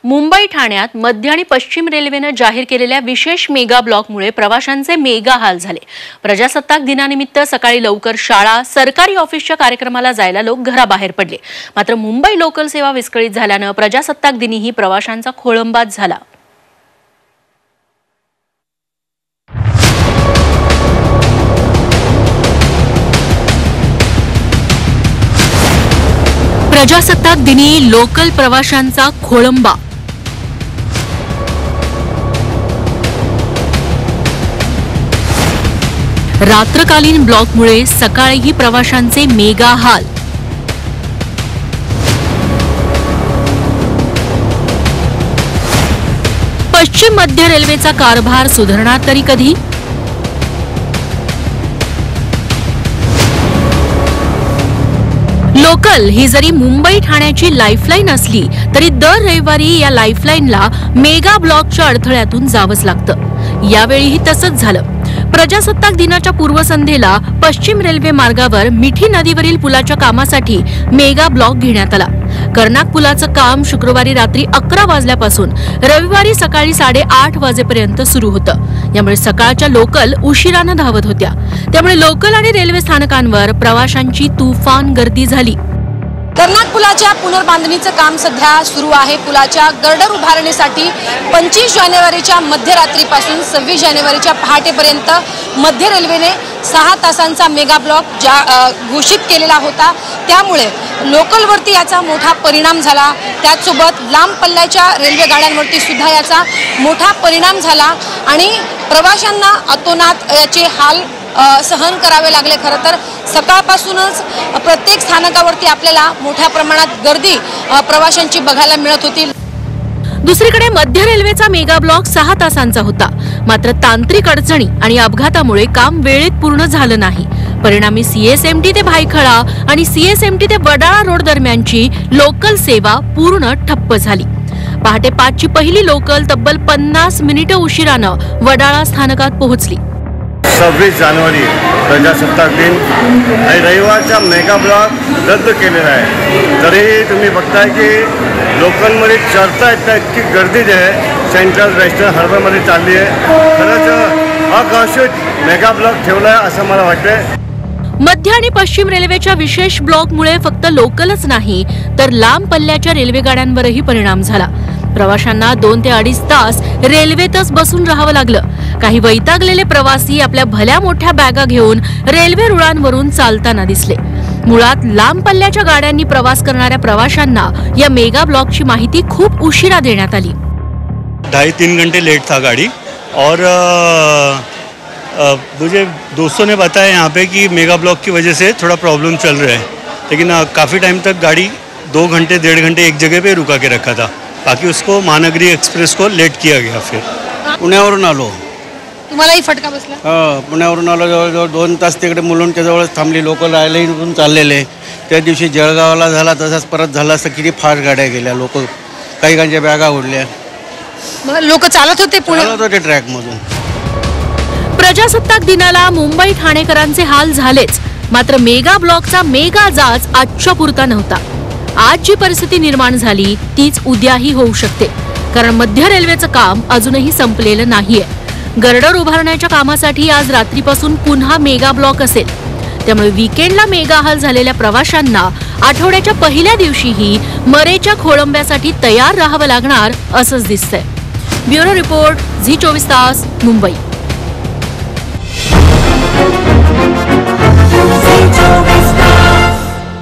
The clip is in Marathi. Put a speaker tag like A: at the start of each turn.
A: मुंबई ठाण्यात मध्य आणि पश्चिम रेल्वेने जाहीर केलेल्या विशेष मेगा ब्लॉकमुळे प्रवाशांचे मेगा हाल झाले। प्रजासत्ताक दिनानिमित्त सकाळी लवकर शाळा, सरकारी ऑफिसच्या कार्यक्रमाला जायला लोक घराबाहेर पडले। मात्र मुंबई लोकल सेवा विस्कळीत झाल्याने प्रजासत्ताक दिनीही प्रवाशांचा खोळंबाच झाला। प्रजासत्ताक दिनी लोकल प्रवाशांचा खोळंबा। रात्रकालीन ब्लॉकमुळे सकाळीही प्रवाशांचे मेगा हाल। पश्चिम मध्य रेल्वेचा कारभार सुधारणार तरी कधी? लोकल ही जरी मुंबई ठाण्याची लाईफलाईन असली तरी दर रविवारी या लाईफलाईनला मेगा ब्लॉकच्या अडथळ्यातून जावंच लागतं। यावेळीही तसंच झालं। प्रजासत्ताक दिनाच्या पूर्वसंध्येला पश्चिम रेल्वे मार्गावर मिठी नदीवरील पुलाच्या कामासाठी मेगा ब्लॉक घेण्यात आला। कर्नाक पुलाचं काम शुक्रवारी रात्री 11 वाजल्यापासून रविवारी सकाळी 8:30 वाजेपर्यंत सुरू होतं। यामुळे सकाळच्या लोकल उशिराने धावत होत्या। त्यामुळे लोकल आणि रेल्वे स्थानकांवर प्रवाशांची तुफान गर्दी झाली।
B: कर्नाक पुलाच्या पुनर्बांधणीचं काम सध्या सुरू आहे। पुलाच्या गर्डर उभारणीसाठी 25 जानेवारीच्या मध्यरात्रीपासून 26 जानेवारीच्या पहाटेपर्यंत मध्य रेल्वेने 6 तासांचा मेगा ब्लॉक घोषित केलेला होता। त्यामुळे लोकलवरती याचा मोठा परिणाम झाला। त्याचसोबत लांब पल्ल्याच्या रेल्वे गाड्यांवरती सुद्धा याचा मोठा परिणाम झाला आणि प्रवाशांना अतोनात याचे हाल सहन करावे लागले। खरं तर सकाळपासूनच प्रत्येक स्थानकावरती आपल्याला मोठ्या प्रमाणात गर्दी प्रवाशांची बघायला मिळत होती।
A: दुसरीकडे मध्य रेल्वेचा मेगा ब्लॉक 6 तासांचा होता। मात्र तांत्रिक अडचणी आणि अपघातामुळे काम वेळेत पूर्ण झालं नाही। परिणामी सीएसएमटी ते भायखळा आणि सीएसएमटी ते वडाळा रोड दरम्यानची लोकल सेवा पूर्ण ठप्प झाली। पहाटे 5 ची पहिली लोकल तब्बल 50 मिनिटं उशिरानं वडाळा स्थानकात पोहोचली।
C: 26 जानेवारी प्रजासत्ताक दिन आणि रविवारचा मेगा ब्लॉक रद्द केलेला आहे। तरीही तुम्ही बघताय की लोकलमध्ये चढता येता इतकी गर्दी जी आहे सेंट्रल वेस्टर्न हार्बरमध्ये चालली आहे। खरंच अघोषित मेगा ब्लॉक ठेवला आहे असं मला वाटतंय।
A: मध्य आणि पश्चिम रेल्वेच्या विशेष ब्लॉकमुळे फक्त लोकलच नाही तर लांब पल्ल्याच्या रेल्वे गाड्यांवरही परिणाम झाला। प्रवाशांना 2 ते 2.5 तास रेल्वेतच बसून राहावं लागलं। काही वैतागलेले प्रवासी आपल्या भल्या मोठ्या बॅगा घेऊन रेल्वे रुळांवरून चालताना दिसले। मुळात लांब पल्ल्याच्या गाड्यांनी प्रवास करणाऱ्या प्रवाशांना या मेगा ब्लॉकची माहिती खूप उशिरा देण्यात आली।
D: 2.5-3 घंटे लेट था गाड़ी और मुझे दोस्तों ने बताया यहाँ पे कि मेगा ब्लॉक की वजह से थोड़ा प्रॉब्लम चल रहा है, लेकिन काफ़ी टाइम तक गाड़ी 2 घंटे 1.5 घंटे एक जगह पे रुका के रखा था। बाकी उसको महानगरी एक्सप्रेस को लेट किया गया। फिर
E: पुण्यावरून आलो।
B: तुम्हालाही फटका बसला?
E: पुण्यावरून आलो, जवळजवळ 2 तास तिकडे मुलुंडच्या जवळच थांबली। लोकल आयलाईनवरून चाललेले त्या दिवशी जळगावला झाला तसाच परत झाला असं किती फास्ट गाड्या गेल्या। लोक काही कांच्या बॅगा उडल्या।
B: लोक चालत होते
E: ट्रॅकमधून।
A: प्रजासत्ताक दिनाला मुंबई ठाणेकरांचे हाल झालेच। मात्र मेगा ब्लॉकचा मेगा जाच आजच्या पुरता नव्हता। आज जी परिस्थिती निर्माण झाली तीच उद्याही होऊ शकते, कारण मध्य रेल्वेचं काम अजूनही संपलेलं नाहीये। गर्डर उभारण्याच्या कामासाठी आज रात्रीपासून पुन्हा मेगा ब्लॉक असेल। त्यामुळे वीकेंडला मेगा हाल झालेल्या प्रवाशांना आठवड्याच्या पहिल्या दिवशीही मरेच्या खोळंब्यासाठी तयार राहावं लागणार असंच दिसतंय। ब्युरो रिपोर्ट, झी 24 तास, मुंबई।